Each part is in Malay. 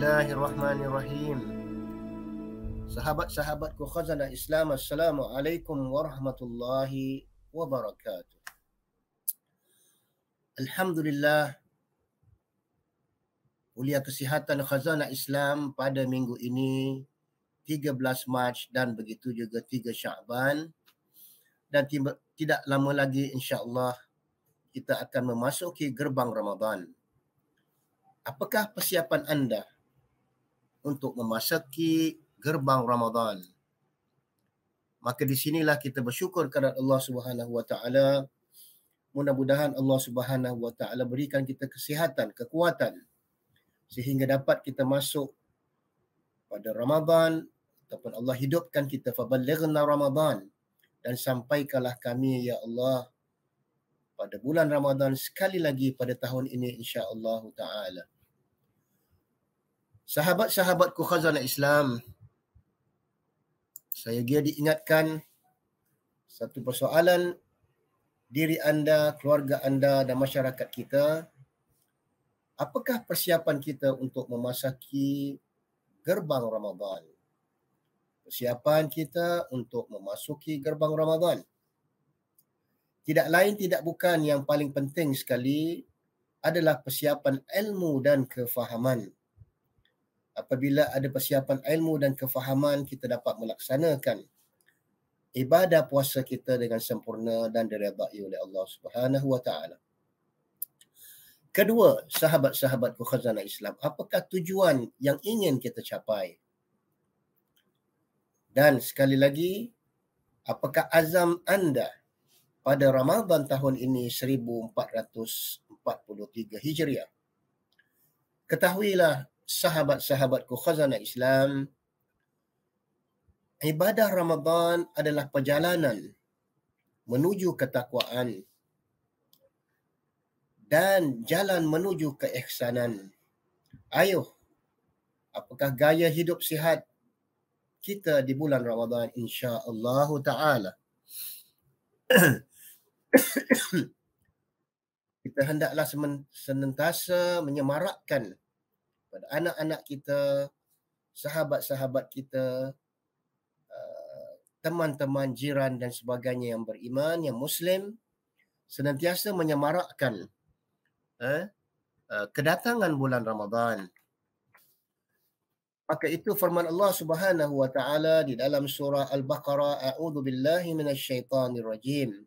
Bismillahirrahmanirrahim. Sahabat-sahabatku khazanah Islam, Assalamualaikum warahmatullahi wabarakatuh. Alhamdulillah, kuliah kesihatan khazanah Islam pada minggu ini 13 Mac dan begitu juga 3 Sya'ban, dan tidak lama lagi insya-Allah kita akan memasuki gerbang Ramadan. Apakah persiapan anda untuk memasuki gerbang Ramadan? Maka di sinilah kita bersyukur kepada Allah Subhanahu wa taala. Mudah-mudahan Allah Subhanahu wa taala berikan kita kesihatan, kekuatan sehingga dapat kita masuk pada Ramadan, ataupun Allah hidupkan kita, faballighna Ramadan, dan sampaikanlah kami ya Allah pada bulan Ramadan sekali lagi pada tahun ini insya-Allah taala. Sahabat-sahabatku khazanah Islam, saya diingatkan satu persoalan diri anda, keluarga anda dan masyarakat kita. Apakah persiapan kita untuk memasuki gerbang Ramadan? Persiapan kita untuk memasuki gerbang Ramadan tidak lain tidak bukan, yang paling penting sekali adalah persiapan ilmu dan kefahaman. Apabila ada persiapan ilmu dan kefahaman, kita dapat melaksanakan ibadah puasa kita dengan sempurna dan diredai oleh Allah Subhanahu wa taala. Kedua, sahabat-sahabatku khazanah Islam, apakah tujuan yang ingin kita capai? Dan sekali lagi, apakah azam anda pada Ramadan tahun ini 1443 Hijriah? Ketahuilah sahabat-sahabatku khazanah Islam, ibadah Ramadan adalah perjalanan menuju ketakwaan dan jalan menuju keihsanan. Ayuh, apakah gaya hidup sihat kita di bulan Ramadan insya-Allah taala? Kita hendaklah senantiasa menyemarakkan pada anak-anak kita, sahabat-sahabat kita, teman-teman jiran dan sebagainya yang beriman, yang Muslim, senantiasa menyemarakkan kedatangan bulan Ramadan. Maka itu firman Allah Subhanahu wa taala di dalam surah Al-Baqarah, a'udzu billahi minasyaitonir rajim.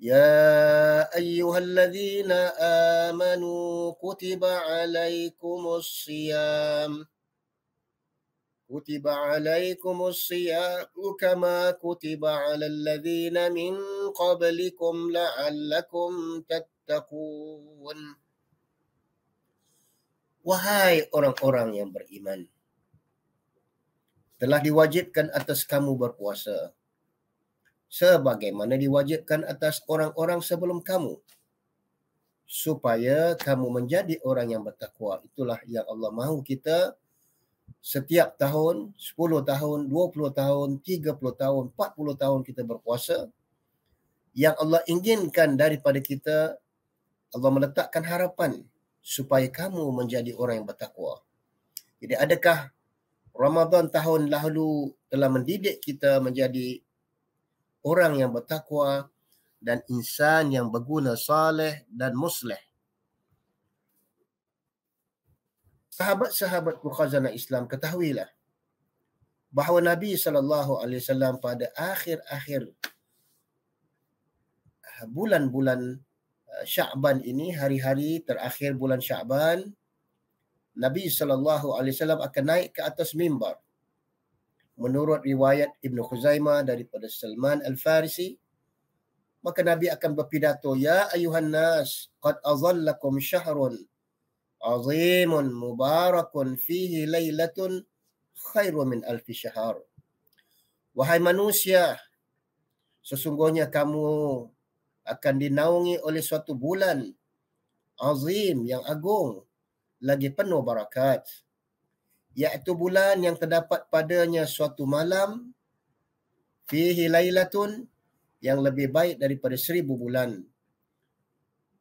يا أيها الذين آمنوا كتب عليكم الصيام كما كتب على الذين من قبلكم لعلكم تتقون. Wahai orang-orang yang beriman, telah diwajibkan atas kamu berpuasa sebagaimana diwajibkan atas orang-orang sebelum kamu, supaya kamu menjadi orang yang bertakwa. Itulah yang Allah mahu kita setiap tahun, 10 tahun, 20 tahun, 30 tahun, 40 tahun kita berpuasa. Yang Allah inginkan daripada kita, Allah meletakkan harapan supaya kamu menjadi orang yang bertakwa. Jadi adakah Ramadan tahun lalu telah mendidik kita menjadi orang yang bertakwa dan insan yang berguna, saleh dan musleh? Sahabat-sahabatku khazanah Islam, ketahuilah bahawa Nabi SAW pada akhir-akhir bulan-bulan Sya'ban ini, hari-hari terakhir bulan Sya'ban, Nabi SAW akan naik ke atas mimbar. Menurut riwayat Ibn Khuzaimah daripada Salman Al-Farisi, maka Nabi akan berpidato, Ya ayuhan nas, qad azallakum syahrun azimun mubarakun fihi laylatun khairu min alfi syahr. Wahai manusia, sesungguhnya kamu akan dinaungi oleh suatu bulan azim, yang agung, lagi penuh barakat, iaitu bulan yang terdapat padanya suatu malam, fihi lailatun, yang lebih baik daripada 1000 bulan.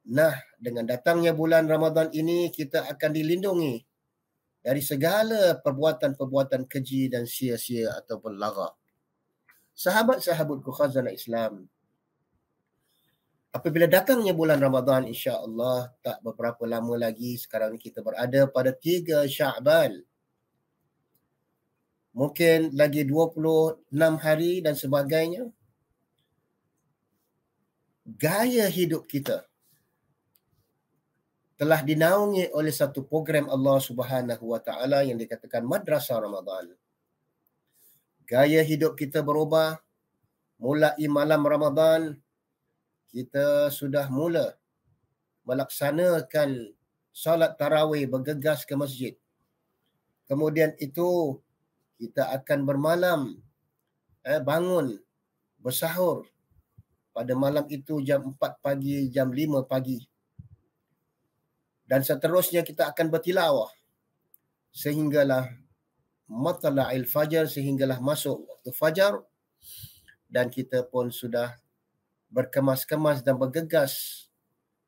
Nah, dengan datangnya bulan Ramadan ini, kita akan dilindungi dari segala perbuatan-perbuatan keji dan sia-sia ataupun lara. Sahabat-sahabatku khazanah Islam, apabila datangnya bulan Ramadan, insya-Allah tak beberapa lama lagi, sekarang ni kita berada pada 3 Sya'ban. Mungkin lagi 26 hari dan sebagainya. Gaya hidup kita telah dinaungi oleh satu program Allah Subhanahu Wa Taala yang dikatakan Madrasah Ramadan. Gaya hidup kita berubah. Mulai malam Ramadan, kita sudah mula melaksanakan solat tarawih, bergegas ke masjid. Kemudian itu kita akan bermalam, bangun, bersahur. Pada malam itu jam 4 pagi, jam 5 pagi. Dan seterusnya kita akan bertilawah sehinggalah matla'il fajar, sehinggalah masuk waktu fajar. Dan kita pun sudah berkemas-kemas dan bergegas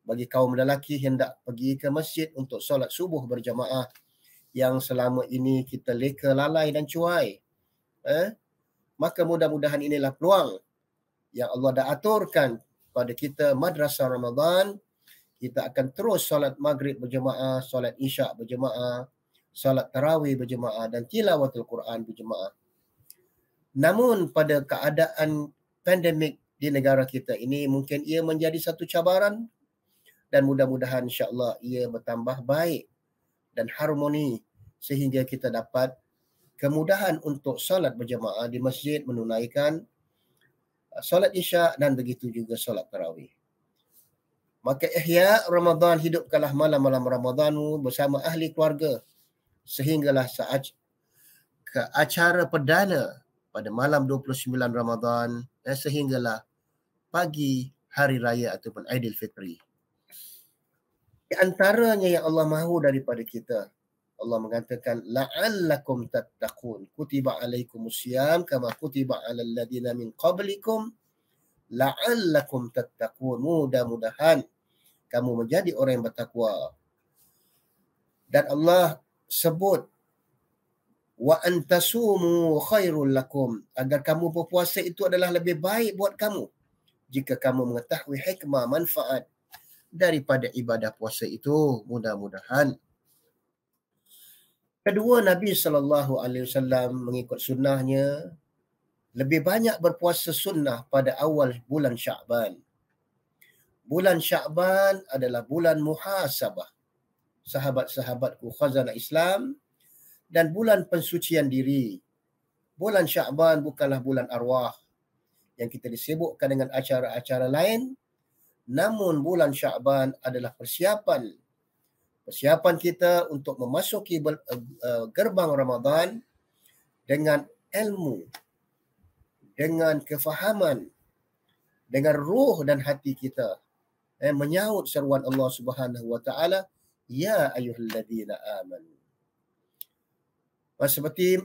bagi kaum lelaki hendak pergi ke masjid untuk solat subuh berjamaah yang selama ini kita leka, lalai dan cuai. Maka mudah-mudahan inilah peluang yang Allah dah aturkan pada kita Madrasah Ramadan. Kita akan terus solat maghrib berjemaah, solat isyak berjemaah, solat tarawih berjemaah dan tilawatul Quran berjemaah. Namun pada keadaan pandemik di negara kita ini, mungkin ia menjadi satu cabaran dan mudah-mudahan insya-Allah ia bertambah baik dan harmoni sehingga kita dapat kemudahan untuk solat berjemaah di masjid, menunaikan solat isyak dan begitu juga solat tarawih. Maka ihya Ramadan, hidupkanlah malam-malam Ramadanmu bersama ahli keluarga sehinggalah saat ke acara perdana pada malam 29 Ramadan sehinggalah pagi hari raya ataupun Aidilfitri. Di antaranya yang Allah mahu daripada kita, Allah mengatakan la'allakum tattaqun, kutiba alaikumusiyam kama kutiba alal ladina min qablikum la'allakum tattaqun, mudah-mudahan kamu menjadi orang yang bertakwa. Dan Allah sebut wa antasumu khairul lakum, agar kamu berpuasa itu adalah lebih baik buat kamu jika kamu mengetahui hikmah, manfaat daripada ibadah puasa itu. Mudah-mudahan. Kedua, Nabi SAW mengikut sunnahnya lebih banyak berpuasa sunnah pada awal bulan Sya'ban. Bulan Sya'ban adalah bulan muhasabah, sahabat-sahabatku khazanah Islam, dan bulan pensucian diri. Bulan Sya'ban bukanlah bulan arwah yang kita disibukkan dengan acara-acara lain, namun bulan Sya'ban adalah persiapan kita untuk memasuki gerbang Ramadan dengan ilmu, dengan kefahaman, dengan ruh dan hati kita menyahut seruan Allah Subhanahu Wa Taala, ya ayyuhalladzina amanu. Seperti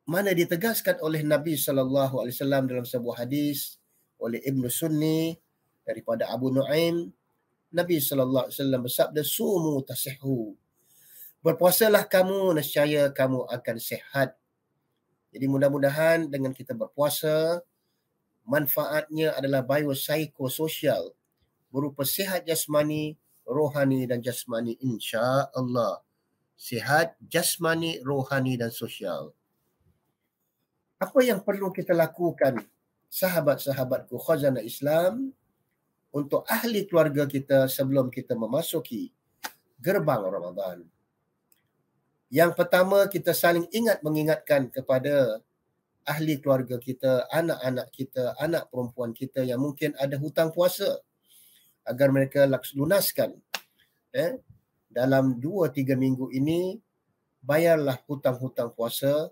mana ditegaskan oleh Nabi SAW dalam sebuah hadis oleh Ibnu Sunni daripada Abu Nuaim, Nabi SAW bersabda, sumu tasihhu, berpuasalah kamu, nescaya kamu akan sihat. Jadi mudah-mudahan dengan kita berpuasa, manfaatnya adalah biopsikososial berupa sihat jasmani, rohani dan jasmani, insya-Allah. Sihat jasmani, rohani dan sosial. Apa yang perlu kita lakukan, sahabat-sahabatku khazanah Islam, untuk ahli keluarga kita sebelum kita memasuki gerbang Ramadan? Yang pertama, kita saling mengingatkan kepada ahli keluarga kita, anak-anak kita, anak perempuan kita yang mungkin ada hutang puasa, agar mereka lunaskan. Dalam 2-3 minggu ini, bayarlah hutang-hutang puasa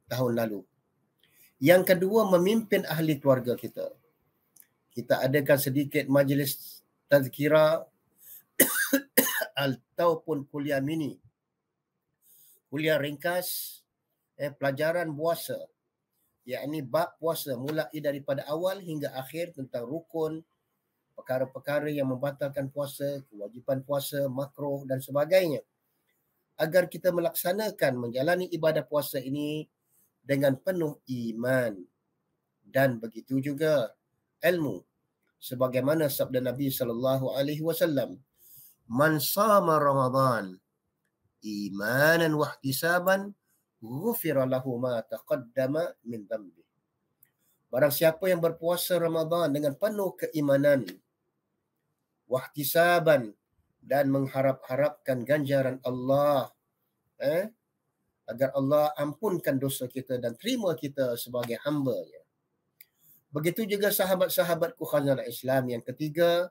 tahun lalu. Yang kedua, memimpin ahli keluarga kita. Kita adakan sedikit majlis tazkirah ataupun kuliah mini, kuliah ringkas, pelajaran puasa, yakni bab puasa mulai daripada awal hingga akhir tentang rukun, perkara-perkara yang membatalkan puasa, kewajipan puasa, makruh dan sebagainya. agar kita melaksanakan menjalani ibadah puasa ini dengan penuh iman dan begitu juga ilmu. Sebagaimana sabda Nabi SAW, "Man sama Ramadan imanan wa ihtisaban, ghufira lahu ma taqaddama min dhanbi." Barang siapa yang berpuasa Ramadan dengan penuh keimanan, wahtisaban, dan mengharap-harapkan ganjaran Allah, agar Allah ampunkan dosa kita dan terima kita sebagai hamba-Nya. Begitu juga sahabat-sahabatku khazanah Islam yang ketiga,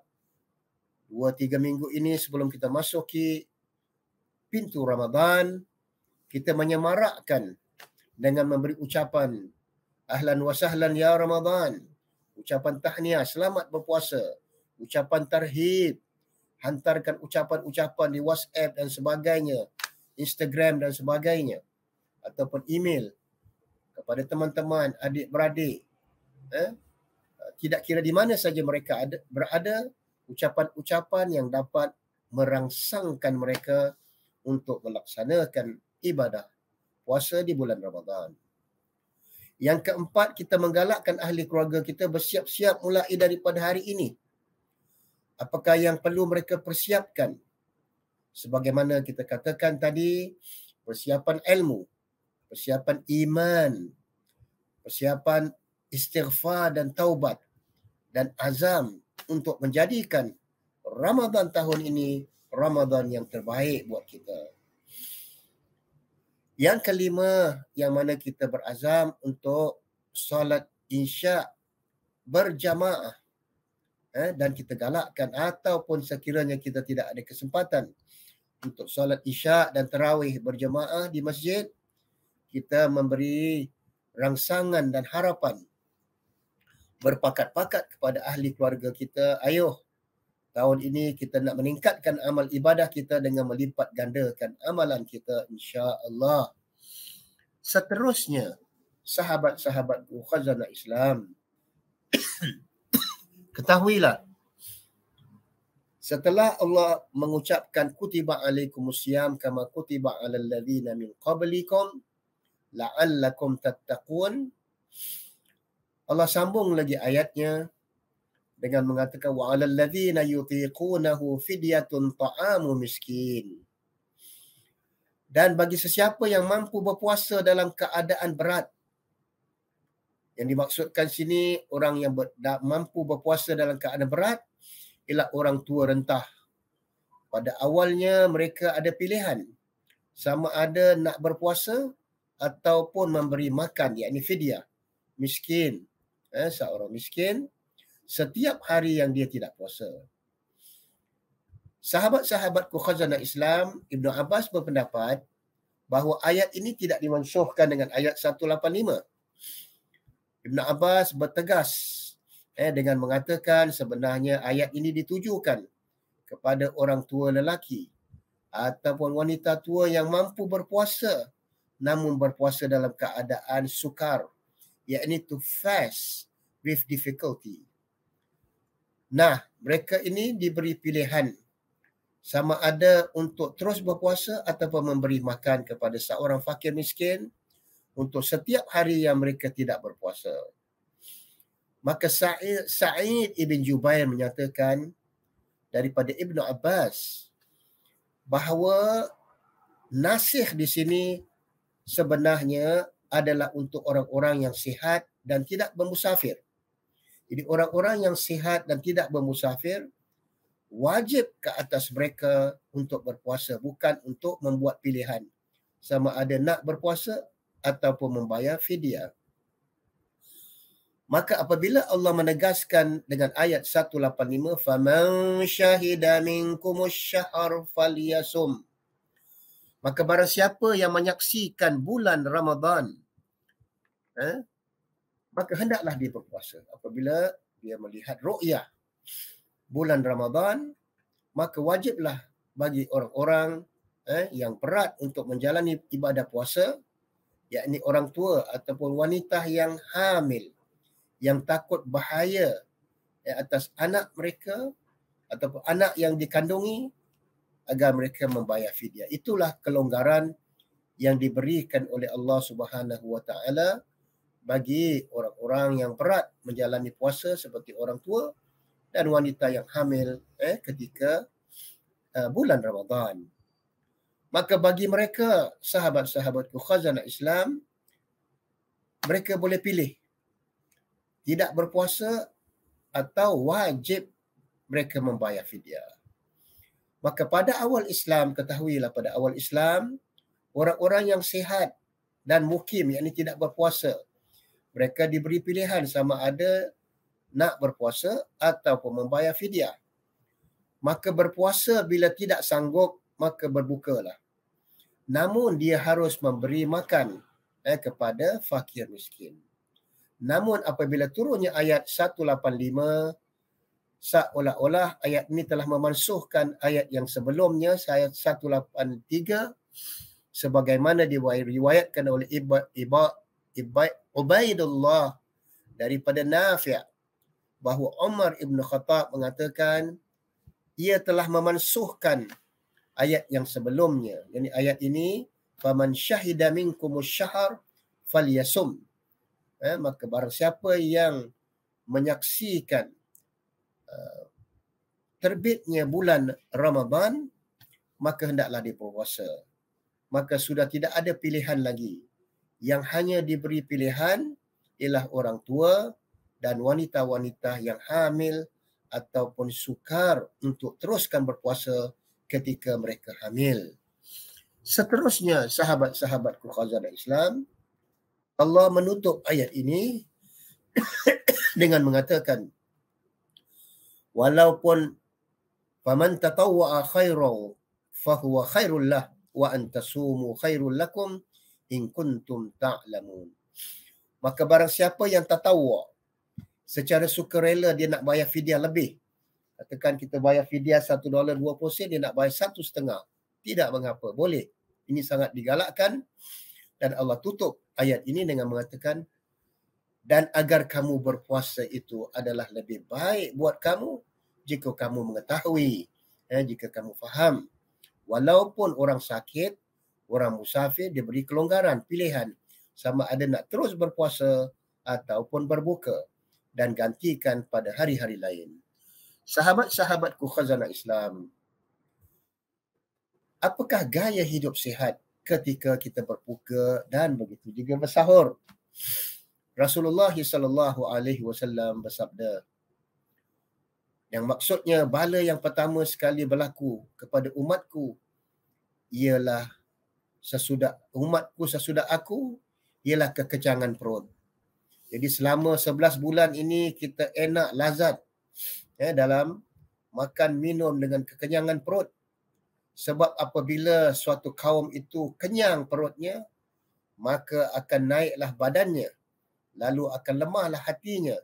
2-3 minggu ini sebelum kita masuki pintu Ramadan, kita menyemarakkan dengan memberi ucapan ahlan wa sahlan ya Ramadan, ucapan tahniah, selamat berpuasa, ucapan tarhib, hantarkan ucapan-ucapan di WhatsApp dan sebagainya, Instagram dan sebagainya, ataupun email kepada teman-teman, adik-beradik, tidak kira di mana saja mereka berada, ucapan-ucapan yang dapat merangsangkan mereka untuk melaksanakan ibadah puasa di bulan Ramadan. Yang keempat, kita menggalakkan ahli keluarga kita bersiap-siap mulai daripada hari ini. Apakah yang perlu mereka persiapkan? Sebagaimana kita katakan tadi, persiapan ilmu, persiapan iman, persiapan istighfar dan taubat, dan azam untuk menjadikan Ramadan tahun ini Ramadan yang terbaik buat kita. Yang kelima, yang mana kita berazam untuk solat Isya berjamaah, dan kita galakkan, ataupun sekiranya kita tidak ada kesempatan untuk solat Isya dan tarawih berjamaah di masjid, kita memberi rangsangan dan harapan, berpakat-pakat kepada ahli keluarga kita, ayo tahun ini kita nak meningkatkan amal ibadah kita dengan melipat gandakan amalan kita, insya-Allah. Seterusnya, sahabat-sahabatku khazanah Islam, ketahuilah, setelah Allah mengucapkan kutiba alaikumusiyam kama kutiba alal ladzina min qablikum la'allakum tattaqun, Allah sambung lagi ayatnya dengan mengatakan wa 'alal ladzina yutiqunahu fidyatun ta'amu miskin. Dan bagi sesiapa yang mampu berpuasa dalam keadaan berat. Yang dimaksudkan sini orang yang mampu berpuasa dalam keadaan berat ialah orang tua rentah. Pada awalnya mereka ada pilihan sama ada nak berpuasa ataupun memberi makan, yakni fidyah, miskin. Seorang miskin setiap hari yang dia tidak puasa. Sahabat-sahabatku khazanah Islam, Ibnu Abbas berpendapat bahawa ayat ini tidak dimansuhkan dengan ayat 185. Ibnu Abbas bertegas dengan mengatakan sebenarnya ayat ini ditujukan kepada orang tua lelaki ataupun wanita tua yang mampu berpuasa namun berpuasa dalam keadaan sukar, yakni to fast with difficulty. Nah, mereka ini diberi pilihan sama ada untuk terus berpuasa ataupun memberi makan kepada seorang fakir miskin untuk setiap hari yang mereka tidak berpuasa. Maka Sa'id ibn Jubair menyatakan daripada Ibnu Abbas bahawa nasih di sini sebenarnya adalah untuk orang-orang yang sihat dan tidak bermusafir. Jadi orang-orang yang sihat dan tidak bermusafir wajib ke atas mereka untuk berpuasa, bukan untuk membuat pilihan sama ada nak berpuasa ataupun membayar fidyah. Maka apabila Allah menegaskan dengan ayat 185, faman syahida minkumus syahr falyasum, maka barang siapa yang menyaksikan bulan Ramadan, maka hendaklah dia berpuasa. Apabila dia melihat ru'yah bulan Ramadan, maka wajiblah bagi orang-orang yang berat untuk menjalani ibadah puasa, yakni orang tua ataupun wanita yang hamil, yang takut bahaya atas anak mereka ataupun anak yang dikandungi, agar mereka membayar fidyah. Itulah kelonggaran yang diberikan oleh Allah Subhanahu Wa Taala bagi orang-orang yang berat menjalani puasa seperti orang tua dan wanita yang hamil ketika bulan Ramadan. Maka bagi mereka, sahabat-sahabatku khazanah Islam, mereka boleh pilih tidak berpuasa atau wajib mereka membayar fidyah. Maka pada awal Islam, ketahuilah pada awal Islam, orang-orang yang sihat dan mukim, yakni tidak berpuasa, mereka diberi pilihan sama ada nak berpuasa ataupun membayar fidyah. Maka berpuasa bila tidak sanggup, maka berbukalah. Namun dia harus memberi makan kepada fakir miskin. Namun apabila turunnya ayat 185, seolah-olah ayat ini telah memansuhkan ayat yang sebelumnya, ayat 183, sebagaimana diriwayatkan oleh Ubaidullah daripada Nafi' bahawa Umar ibn Khattab mengatakan ia telah memansuhkan ayat yang sebelumnya. Yani ayat ini, faman syahida minkumus syahr falyasum. Maka barang siapa yang menyaksikan terbitnya bulan Ramadan, maka hendaklah dia berpuasa. Maka sudah tidak ada pilihan lagi. Yang hanya diberi pilihan ialah orang tua dan wanita-wanita yang hamil ataupun sukar untuk teruskan berpuasa ketika mereka hamil. Seterusnya, sahabat-sahabatku khazanah Islam, Allah menutup ayat ini dengan mengatakan, walaupun faman tatawwa'a khairan fahuwa khairul lah wa antasumu khairul lakum in kuntum ta'lamun. Maka barang siapa yang tatawwa', secara sukarela dia nak bayar fidyah lebih. Katakan kita bayar fidyah $1.20, dia nak bayar 1.5. Tidak mengapa, boleh. Ini sangat digalakkan. Dan Allah tutup ayat ini dengan mengatakan, dan agar kamu berpuasa itu adalah lebih baik buat kamu jika kamu mengetahui, jika kamu faham. Walaupun orang sakit, orang musafir, diberi kelonggaran, pilihan sama ada nak terus berpuasa ataupun berbuka dan gantikan pada hari-hari lain. Sahabat-sahabatku khazanah Islam, apakah gaya hidup sihat ketika kita berbuka dan begitu juga bersahur? Rasulullah SAW bersabda, yang maksudnya bala yang pertama sekali berlaku kepada umatku ialah sesudah aku ialah kekejangan perut. Jadi selama 11 bulan ini kita enak lazat dalam makan minum dengan kekenyangan perut. Sebab apabila suatu kaum itu kenyang perutnya, maka akan naiklah badannya, lalu akan lemahlah hatinya,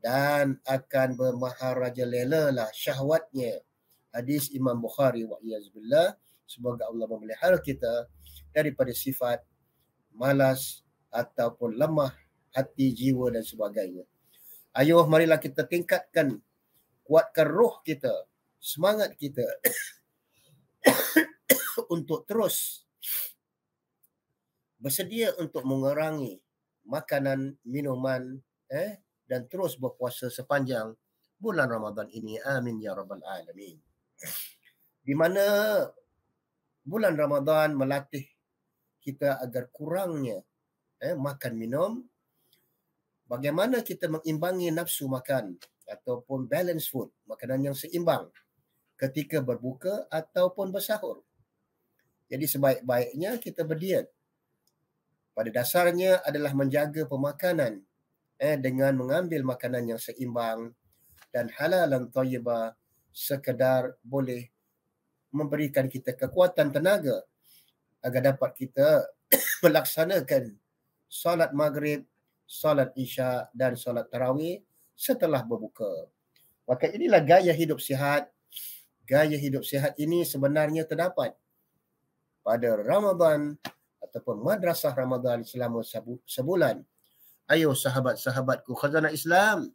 dan akan bermaharajalela syahwatnya. Hadis Imam Bukhari wa'iyazbillah. Semoga Allah memelihara kita daripada sifat malas ataupun lemah hati, jiwa dan sebagainya. Ayuh, marilah kita tingkatkan, kuatkan roh kita, semangat kita untuk terus bersedia untuk mengurangi makanan, minuman dan terus berpuasa sepanjang bulan Ramadan ini. Amin ya rabbal alamin. Di mana bulan Ramadan melatih kita agar kurangnya makan minum. Bagaimana kita mengimbangi nafsu makan ataupun balance food, makanan yang seimbang ketika berbuka ataupun bersahur. Jadi sebaik-baiknya kita berdiet. Pada dasarnya adalah menjaga pemakanan dengan mengambil makanan yang seimbang dan halal dan thayyibah, sekadar boleh memberikan kita kekuatan tenaga agar dapat kita melaksanakan solat maghrib, solat isya dan solat tarawih setelah berbuka. Maka inilah gaya hidup sihat. Gaya hidup sihat ini sebenarnya terdapat pada Ramadan ataupun madrasah Ramadan selama sebulan. Ayo sahabat-sahabatku khazanah Islam,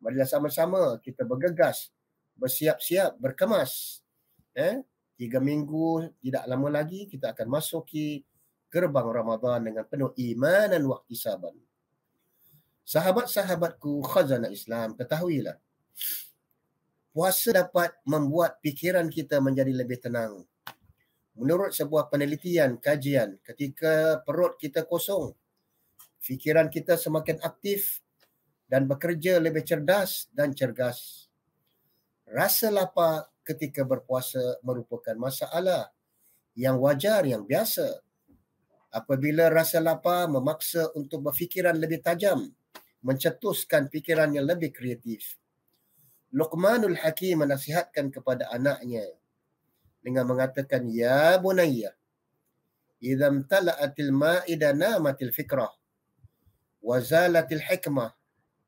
marilah sama-sama kita bergegas, bersiap-siap, berkemas 3 minggu tidak lama lagi kita akan masuki gerbang Ramadan dengan penuh iman dan wahtisaban. Sahabat-sahabatku khazanah Islam, ketahuilah, puasa dapat membuat fikiran kita menjadi lebih tenang. Menurut sebuah penelitian, kajian, ketika perut kita kosong, fikiran kita semakin aktif dan bekerja lebih cerdas dan cergas. Rasa lapar ketika berpuasa merupakan masalah yang wajar, yang biasa. Apabila rasa lapar memaksa untuk berfikiran lebih tajam, mencetuskan fikiran yang lebih kreatif. Luqmanul Hakim menasihatkan kepada anaknya dengan mengatakan, ya bunayya, idza imtala'atil ma'ida namatil fikrah wa zalatil hikmah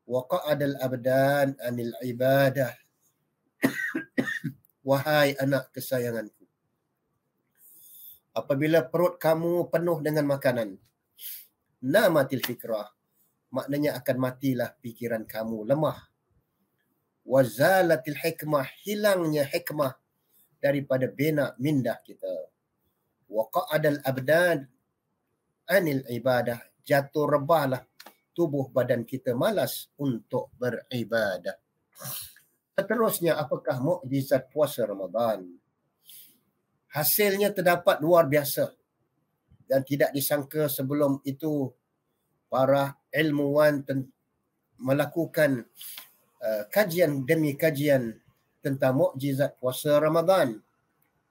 wa qa'adal abdan anil ibadah. Wahai anak kesayanganku, apabila perut kamu penuh dengan makanan, namatil fikrah, maknanya akan matilah fikiran kamu, lemah. Wazalatil hikmah, hilangnya hikmah daripada benak mindah kita. Waqa'adal abdan anil ibadah, jatuh rebahlah tubuh badan kita malas untuk beribadah. Seterusnya, apakah mukjizat puasa Ramadan? Hasilnya terdapat luar biasa dan tidak disangka sebelum itu. Para ilmuwan melakukan kajian demi kajian tentang mukjizat puasa Ramadan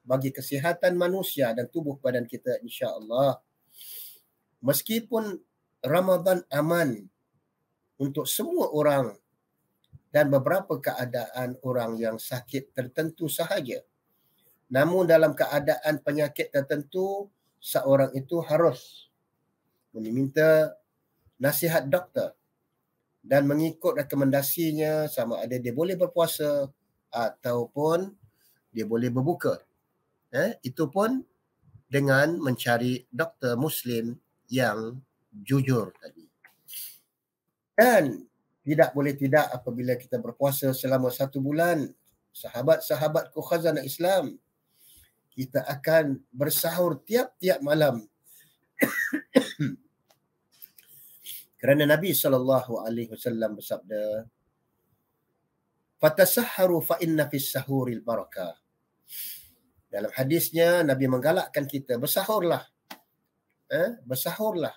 bagi kesihatan manusia dan tubuh badan kita, insya-Allah. Meskipun Ramadan aman untuk semua orang dan beberapa keadaan orang yang sakit tertentu sahaja, namun dalam keadaan penyakit tertentu, seorang itu harus meminta nasihat doktor dan mengikut rekomendasinya, sama ada dia boleh berpuasa ataupun dia boleh berbuka. Itu pun dengan mencari doktor Muslim yang jujur tadi. Dan tidak boleh tidak apabila kita berpuasa selama 1 bulan, sahabat-sahabatku khazanah Islam, kita akan bersahur tiap-tiap malam. Kerana Nabi SAW bersabda, "Fatasahharu fa inna fis sahuril barakah." Dalam hadisnya Nabi menggalakkan kita bersahurlah. Bersahurlah.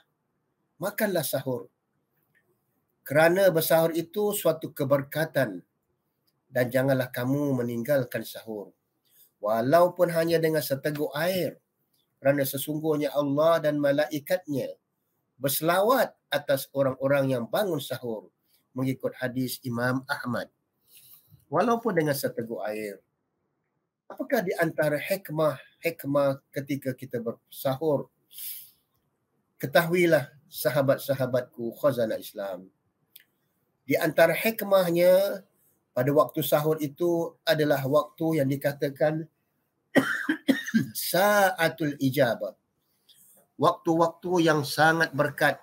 Makanlah sahur. Kerana bersahur itu suatu keberkatan dan janganlah kamu meninggalkan sahur walaupun hanya dengan seteguk air, kerana sesungguhnya Allah dan malaikatnya berselawat atas orang-orang yang bangun sahur, mengikut hadis Imam Ahmad, walaupun dengan seteguk air. Apakah di antara hikmah ketika kita bersahur? Ketahuilah sahabat-sahabatku khazanah Islam, di antara hikmahnya pada waktu sahur itu adalah waktu yang dikatakan sa'atul ijabah, waktu-waktu yang sangat berkat,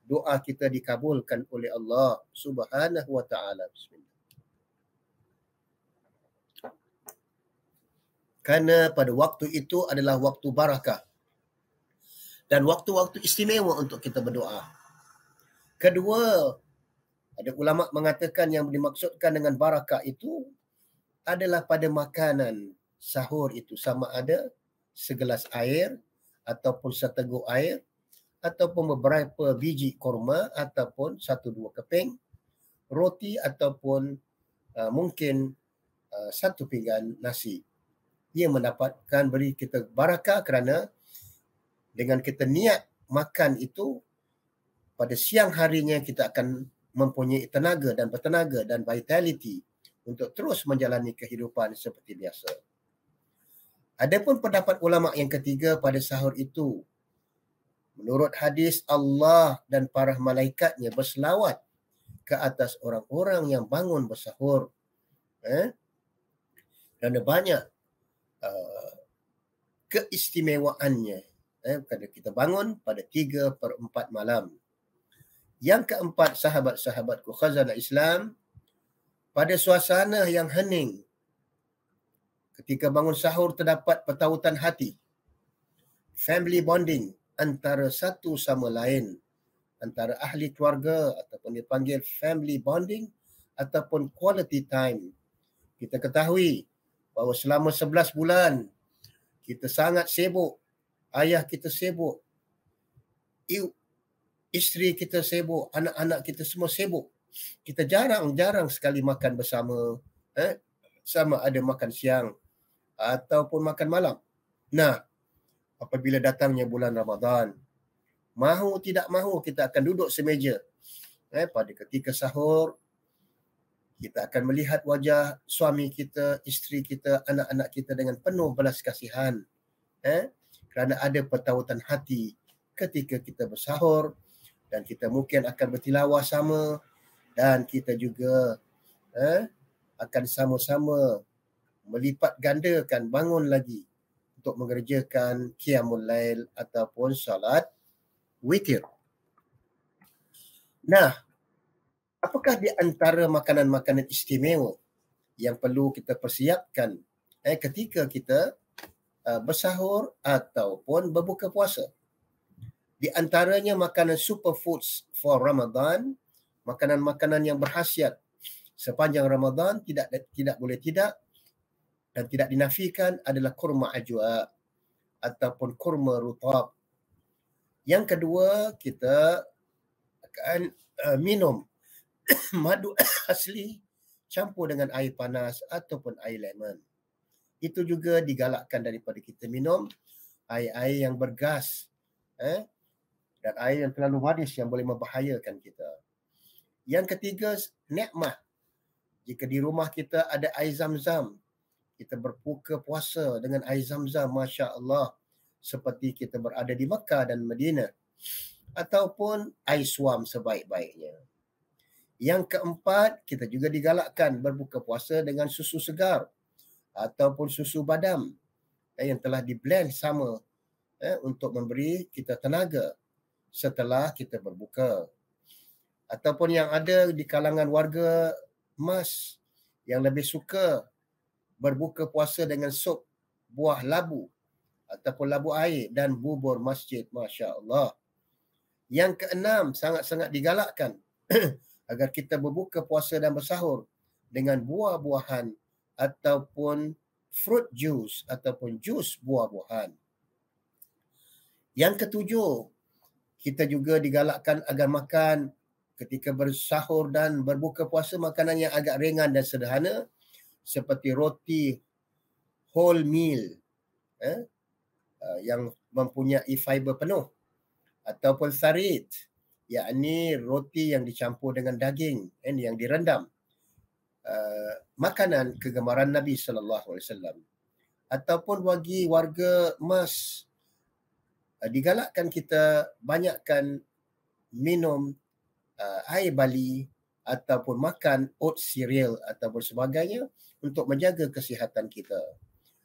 doa kita dikabulkan oleh Allah Subhanahu wa taala. Bismillah. Karena pada waktu itu adalah waktu barakah dan waktu-waktu istimewa untuk kita berdoa. Kedua, ada ulama mengatakan yang dimaksudkan dengan barakah itu adalah pada makanan sahur itu, sama ada segelas air ataupun seteguk air ataupun beberapa biji kurma ataupun 1-2 keping roti ataupun mungkin 1 pinggan nasi. Ia mendapatkan beri kita barakah kerana dengan kita niat makan itu, pada siang harinya kita akan mempunyai tenaga dan bertenaga dan vitality untuk terus menjalani kehidupan seperti biasa. Adapun pendapat ulama yang ketiga pada sahur itu, menurut hadis Allah dan para malaikatnya berselawat ke atas orang-orang yang bangun bersahur. Kerana banyak keistimewaannya. Kerana kita bangun pada 3/4 malam. Yang keempat, sahabat-sahabatku khazanah Islam, pada suasana yang hening, Ketika bangun sahur terdapat pertautan hati, family bonding antara satu sama lain, antara ahli keluarga ataupun dipanggil family bonding ataupun quality time. Kita ketahui bahawa selama 11 bulan kita sangat sibuk, ayah kita sibuk, isteri kita sibuk, anak-anak kita semua sibuk. Kita jarang-jarang sekali makan bersama, sama ada makan siang ataupun makan malam. Nah, apabila datangnya bulan Ramadan, mahu tidak mahu kita akan duduk semeja. Pada ketika sahur, kita akan melihat wajah suami kita, isteri kita, anak-anak kita dengan penuh belas kasihan. Kerana ada pertautan hati ketika kita bersahur dan kita mungkin akan bertilawah sama dan kita juga akan sama-sama melipat gandakan bangun lagi untuk mengerjakan qiyamul lail ataupun salat witir. Nah, apakah di antara makanan-makanan istimewa yang perlu kita persiapkan ketika kita bersahur ataupun berbuka puasa? Di antaranya makanan superfoods for Ramadan, makanan-makanan yang berkhasiat sepanjang Ramadan, tidak boleh tidak dan tidak dinafikan adalah kurma ajwa ataupun kurma rutab. Yang kedua, kita akan minum madu asli campur dengan air panas ataupun air lemon. Itu juga digalakkan daripada kita minum air-air yang bergas dan air yang terlalu manis yang boleh membahayakan kita. Yang ketiga, nikmat. Jika di rumah kita ada air zam-zam, kita berbuka puasa dengan air zam-zam, Masya Allah, seperti kita berada di Mekah dan Madinah. Ataupun air suam sebaik-baiknya. Yang keempat, kita juga digalakkan berbuka puasa dengan susu segar ataupun susu badam yang telah diblend sama untuk memberi kita tenaga setelah kita berbuka. Ataupun yang ada di kalangan warga emas yang lebih suka berbuka puasa dengan sup buah labu ataupun labu air dan bubur masjid, Masya Allah. Yang keenam, sangat-sangat digalakkan agar kita berbuka puasa dan bersahur dengan buah-buahan ataupun fruit juice ataupun jus buah-buahan. Yang ketujuh, kita juga digalakkan agar makan ketika bersahur dan berbuka puasa makanan yang agak ringan dan sederhana seperti roti whole meal yang mempunyai fiber penuh ataupun tharid, yakni roti yang dicampur dengan daging yang direndam. Makanan kegemaran Nabi SAW. Ataupun bagi warga emas, digalakkan kita banyakkan minum air bali ataupun makan oat cereal ataupun sebagainya untuk menjaga kesihatan kita.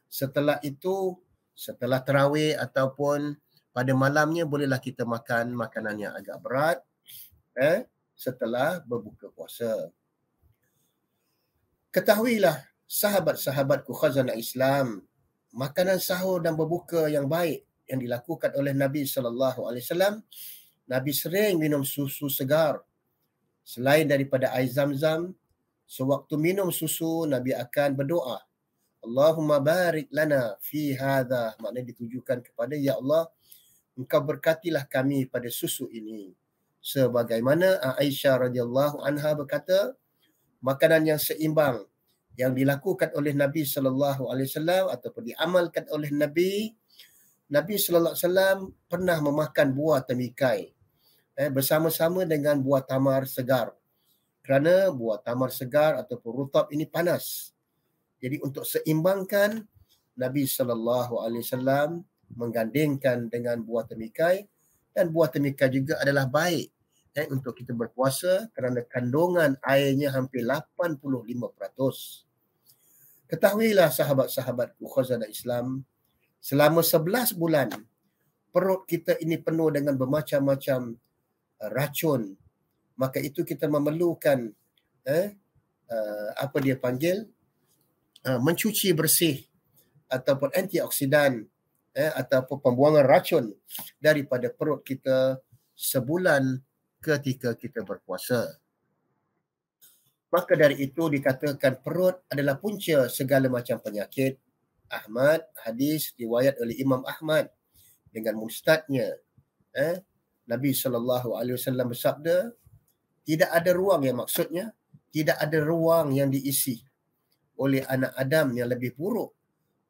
Setelah itu, setelah tarawih ataupun pada malamnya bolehlah kita makan makanan yang agak berat setelah berbuka puasa. Ketahuilah sahabat-sahabatku khazanah Islam, makanan sahur dan berbuka yang baik yang dilakukan oleh Nabi SAW, Nabi sering minum susu segar. Selain daripada air zam-zam, sewaktu minum susu, Nabi akan berdoa, Allahumma barik lana fi hadha. Maknanya ditujukan kepada, Ya Allah, Engkau berkatilah kami pada susu ini. Sebagaimana Aisyah radhiyallahu anha berkata, makanan yang seimbang yang dilakukan oleh Nabi SAW ataupun diamalkan oleh Nabi SAW pernah memakan buah temikai bersama-sama dengan buah tamar segar. Kerana buah tamar segar ataupun rutab ini panas. Jadi untuk seimbangkan, Nabi SAW menggandingkan dengan buah temikai, dan buah temikai juga adalah baik untuk kita berpuasa kerana kandungan airnya hampir 85%. Ketahuilah sahabat-sahabatku khazanah Islam, selama 11 bulan perut kita ini penuh dengan bermacam-macam racun, maka itu kita memerlukan mencuci bersih ataupun antioksidan ataupun pembuangan racun daripada perut kita sebulan ketika kita berpuasa. Maka dari itu dikatakan perut adalah punca segala macam penyakit. Ahmad, hadis riwayat oleh Imam Ahmad dengan mustadnya. Nabi SAW bersabda, tidak ada ruang, yang maksudnya tidak ada ruang yang diisi oleh anak Adam yang lebih buruk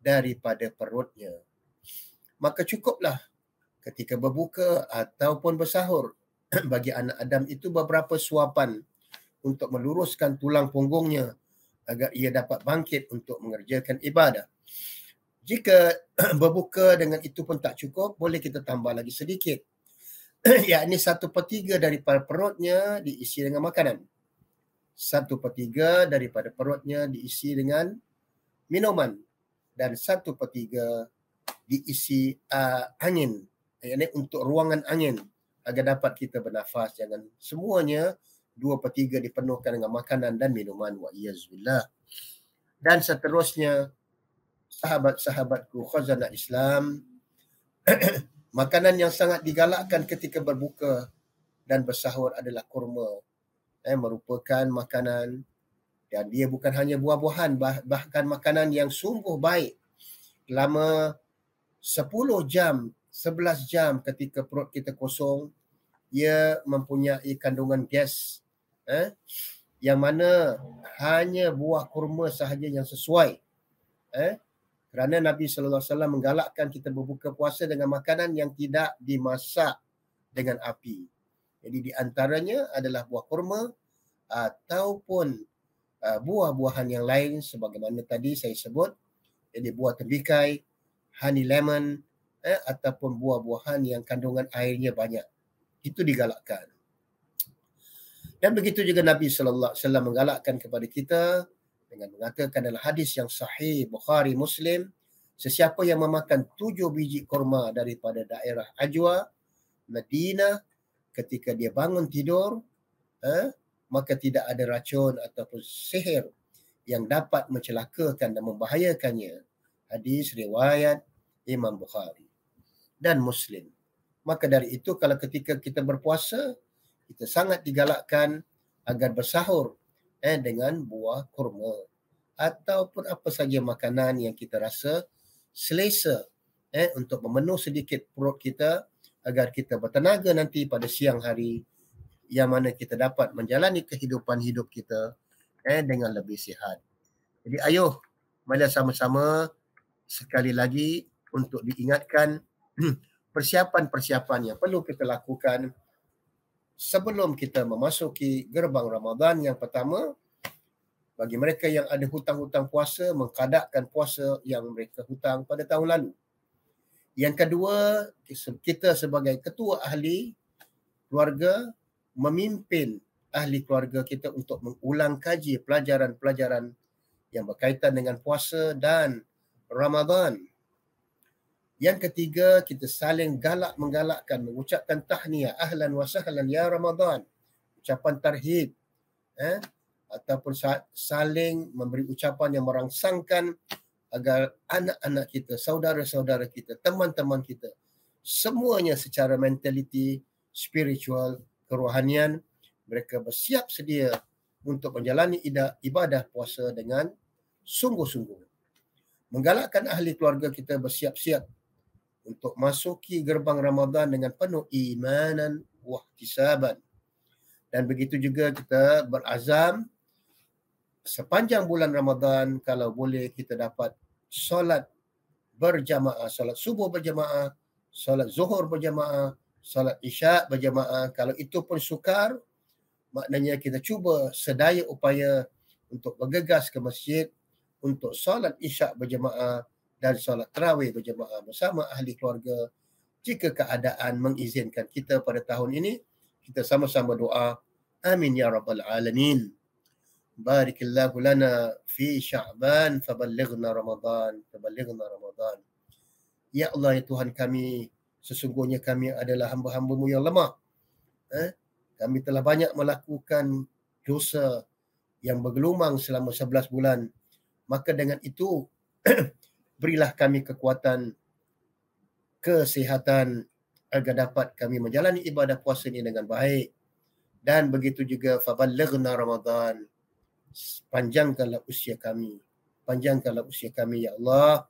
daripada perutnya. Maka cukuplah ketika berbuka ataupun bersahur bagi anak Adam itu beberapa suapan untuk meluruskan tulang punggungnya agar ia dapat bangkit untuk mengerjakan ibadah. Jika berbuka dengan itu pun tak cukup, boleh kita tambah lagi sedikit. Yakni 1/3 daripada perutnya diisi dengan makanan. 1/3 daripada perutnya diisi dengan minuman. Dan 1/3 diisi angin. Yakni untuk ruangan angin agar dapat kita bernafas. Jangan semuanya 2/3 dipenuhkan dengan makanan dan minuman. Wa'iyazbillah. Dan seterusnya, sahabat-sahabatku khazanah Islam, makanan yang sangat digalakkan ketika berbuka dan bersahur adalah kurma. Merupakan makanan, dan dia bukan hanya buah-buahan, bahkan makanan yang sungguh baik. Selama 10 jam, 11 jam ketika perut kita kosong, ia mempunyai kandungan gas, yang mana hanya buah kurma sahaja yang sesuai. Kerana Nabi SAW menggalakkan kita berbuka puasa dengan makanan yang tidak dimasak dengan api. Jadi di antaranya adalah buah kurma ataupun buah-buahan yang lain sebagaimana tadi saya sebut. Jadi buah tembikai, honey lemon, ataupun buah-buahan yang kandungan airnya banyak. Itu digalakkan. Dan begitu juga Nabi SAW menggalakkan kepada kita dengan mengatakan dalam hadis yang sahih Bukhari Muslim, sesiapa yang memakan 7 biji kurma daripada daerah Ajwa, Madinah, ketika dia bangun tidur, maka tidak ada racun ataupun sihir yang dapat mencelakakan dan membahayakannya. Hadis riwayat Imam Bukhari dan Muslim. Maka dari itu kalau ketika kita berpuasa, kita sangat digalakkan agar bersahur dengan buah kurma ataupun apa saja makanan yang kita rasa selesa untuk memenuh sedikit perut kita agar kita bertenaga nanti pada siang hari yang mana kita dapat menjalani kehidupan hidup kita dengan lebih sihat. Jadi ayuh, mari sama-sama sekali lagi untuk diingatkan persiapan-persiapan yang perlu kita lakukan sebelum kita memasuki gerbang Ramadan. Yang pertama, bagi mereka yang ada hutang-hutang puasa, mengkadakkan puasa yang mereka hutang pada tahun lalu. Yang kedua, kita sebagai ketua ahli keluarga memimpin ahli keluarga kita untuk mengulang kaji pelajaran-pelajaran yang berkaitan dengan puasa dan Ramadan. Yang ketiga, kita saling menggalakkan, mengucapkan tahniah, ahlan wa sahlan ya Ramadan, ucapan tarhib, ataupun saling memberi ucapan yang merangsangkan agar anak-anak kita, saudara-saudara kita, teman-teman kita, semuanya secara mentaliti, spiritual, kerohanian, mereka bersiap sedia untuk menjalani ibadah puasa dengan sungguh-sungguh. Menggalakkan ahli keluarga kita bersiap-siap untuk masuki gerbang Ramadan dengan penuh imanan wa ihtisaban. Dan begitu juga kita berazam sepanjang bulan Ramadan kalau boleh kita dapat solat berjamaah, solat subuh berjamaah, solat zuhur berjamaah, solat isyak berjamaah. Kalau itu pun sukar, maknanya kita cuba sedaya upaya untuk bergegas ke masjid untuk solat isyak berjamaah dan solat tarawih berjamaah bersama ahli keluarga. Jika keadaan mengizinkan kita pada tahun ini, kita sama-sama doa. Amin ya rabbal alamin. Barakallahu lana fi Sya'ban faballighna Ramadan, faballighna Ramadan. Ya Allah, ya Tuhan kami, sesungguhnya kami adalah hamba-hamba-Mu yang lemah. Kami telah banyak melakukan dosa yang bergelumang selama 11 bulan. Maka dengan itu Berilah kami kekuatan, kesihatan agar dapat kami menjalani ibadah puasa ini dengan baik. Dan begitu juga faballighna Ramadan. Panjangkanlah usia kami. Panjangkanlah usia kami ya Allah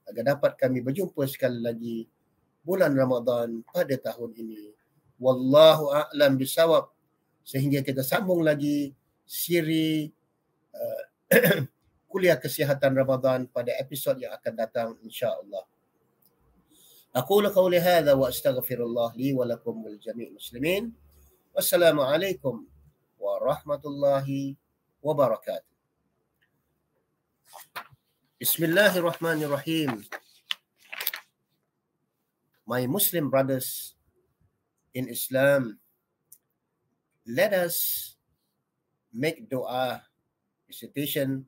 agar dapat kami berjumpa sekali lagi bulan Ramadan pada tahun ini. Wallahu a'lam bisawab. Sehingga kita sambung lagi siri kuliah kesihatan Ramadan pada episod yang akan datang insya-Allah. Aqulu qawli hadha wa astaghfirullah li wa lakum wal jami' muslimin. Wassalamualaikum warahmatullahi wabarakatuh. Bismillahirrahmanirrahim. My Muslim brothers in Islam, let us make dua, recitation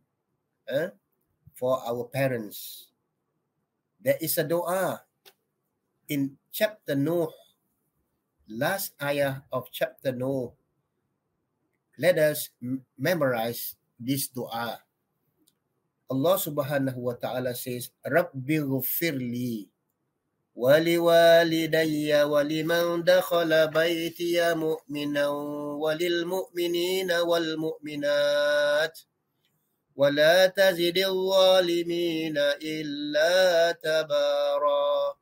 for our parents. There is a dua in chapter Nuh, last ayah of chapter Nuh. Let us memorize this dua. Allah subhanahu wa ta'ala says, Rabbi ghufirli wali walidayya waliman dakhala baytiya mu'minan walil mu'minina wal mu'minat wala tazidil zalimina illa tabara.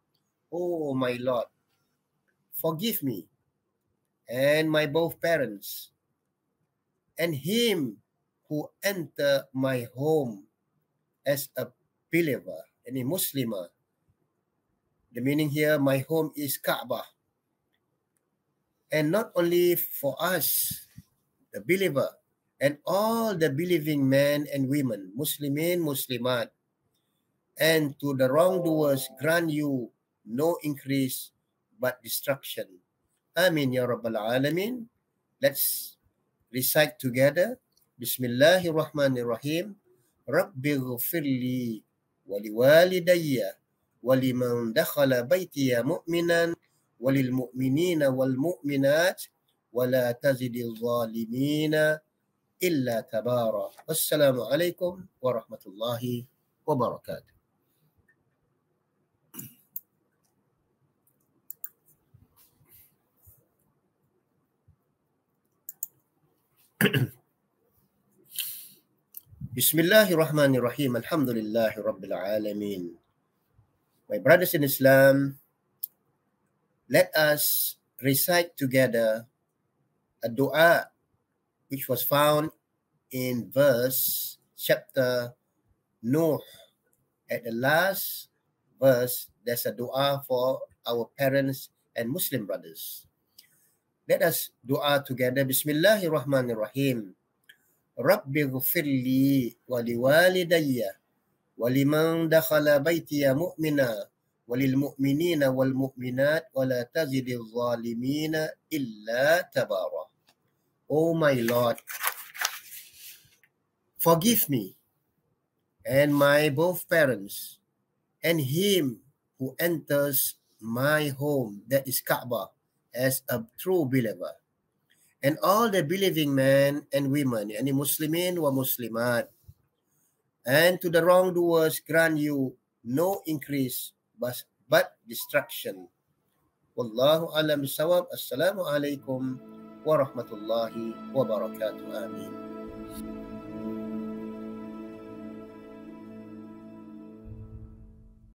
Oh my Lord, forgive me and my both parents and him who enter my home as a believer, any Muslimah. The meaning here, my home is Kaabah. And not only for us, the believer, and all the believing men and women, Muslimin, Muslimat, and to the wrongdoers grant you no increase but destruction. Amin ya Rabbal Alamin. Let's recite together. Bismillahirrahmanirrahim. Rabbi ghufirli wali walidayya waliman dakhala baytiya mu'minan walil mu'minina wal mu'minat wala tazidil zalimina illa tabara. Wassalamu alaikum warahmatullahi wabarakatuh. Bismillahirrahmanirrahim. Alhamdulillahi Rabbil Alamin. My brothers in Islam, let us recite together a dua which was found in verse chapter Nuh. At the last verse, there's a dua for our parents and Muslim brothers. Let us dua together. Bismillahirrahmanirrahim. Rabbi ghufirli wa liwalidayya wa liman dakhala baytiya mu'mina walil mu'minina wal mu'minat wa la tazidil zalimina illa tabara. Oh my Lord, forgive me and my both parents and him who enters my home, that is Kaabah, as a true believer, and all the believing men and women, any Muslimin wa Muslimat, and to the wrongdoers grant you no increase but destruction. Wallahu alam bisawab. Assalamu alaikum warahmatullahi wabarakatuh. Amin.